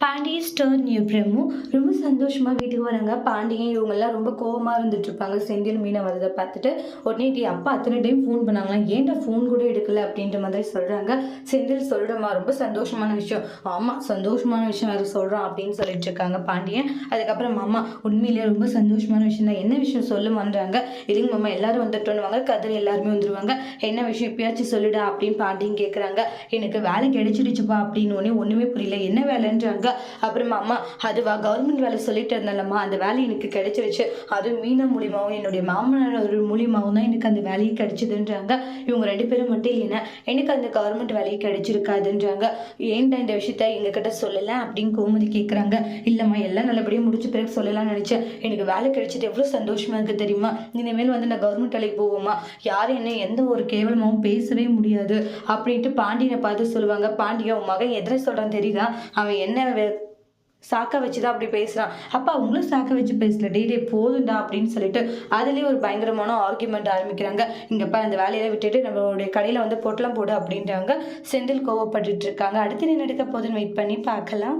Pandian store new Prabhu ரொம்ப சந்தோஷமா வீட்டுக்கு வராங்க. பாண்டியன் இவங்கெல்லாம் ரொம்ப கோவமா இருந்துட்டு இருப்பாங்க. செந்தில் மீனை வரதை பார்த்துட்டு உடனே அப்பா அத்தனை டைம் ஃபோன் பண்ணாங்களாம், ஏன்டா ஃபோன் கூட எடுக்கல அப்படின்ற மாதிரி சொல்றாங்க. செந்தில் சொல்றமா ரொம்ப சந்தோஷமான விஷயம். ஆமா, சந்தோஷமான விஷயம் வேற சொல்றான் அப்படின்னு சொல்லிட்டு இருக்காங்க பாண்டியன். அதுக்கப்புறம் மாமா உண்மையிலேயே ரொம்ப சந்தோஷமான விஷயம் தான், என்ன விஷயம் சொல்லுமான்றாங்க. இல்லைங்க மாமா, எல்லாரும் வந்துட்டோன்னுவாங்க. கதிர் எல்லாருமே வந்துருவாங்க. என்ன விஷயம் இப்பயாச்சும் சொல்லுடா அப்படின்னு பாண்டியன் கேட்குறாங்க. எனக்கு வேலை கிடைச்சிடுச்சுப்பா அப்படின்னு ஒண்ணுமே புரியல, என்ன வேலைன்றாங்க. அப்புறமா அம்மா அதுவா கவர்மெண்ட் வேலை சொல்லிட்டு இருந்தேன்லம்மா, அந்த வேலை எனக்கு கிடைச்சிருச்சு. அதுவும் மீனா மூலியமாவும் என்னுடைய மாமனார் மூலியமாவும் தான் எனக்கு அந்த வேலையை கிடைச்சதுன்றாங்க. இவங்க 2 பேரும் மட்டும் இல்லைன்னா எனக்கு அந்த கவர்மெண்ட் வேலையை கிடைச்சிருக்காதுன்றாங்க. ஏன்டா இந்த விஷயத்த எங்ககிட்ட சொல்லல அப்படின்னு கோமதி கேட்குறாங்க. இல்லம்மா, எல்லாம் நல்லபடியாக முடிச்ச பிறகு சொல்லலாம்னு நினைச்சேன். எனக்கு வேலை கிடைச்சது எவ்வளோ சந்தோஷமா இருக்கு தெரியுமா. இனிமேல் வந்து நான் கவர்மெண்ட் வேலைக்கு போவோமா, யாரும் என்ன எந்த ஒரு கேவலமாகவும் பேசவே முடியாது அப்படின்ட்டு பாண்டியனை பார்த்து சொல்லுவாங்க. பாண்டியன் உன் மகன் எதிர சொல்றான் தெரியுதா, அவன் என்ன சாக்க வச்சுதான் அப்படி பேசுறான். அப்பா அவங்களும் சாக்க வச்சு பேசல, டே போதுண்டா அப்படின்னு சொல்லிட்டு அதுலயே ஒரு பயங்கரமான ஆர்குமெண்ட் ஆரம்பிக்கிறாங்க. இங்கப்பா அந்த வேலையில விட்டுட்டு நம்மளுடைய கடையில வந்து பொட்டலம் போடு அப்படின்றாங்க. செந்தில் கோவப்பட்டுட்டு இருக்காங்க. அடுத்து என்ன நடக்க போகுதுன்னு வெயிட் பண்ணி பார்க்கலாம்.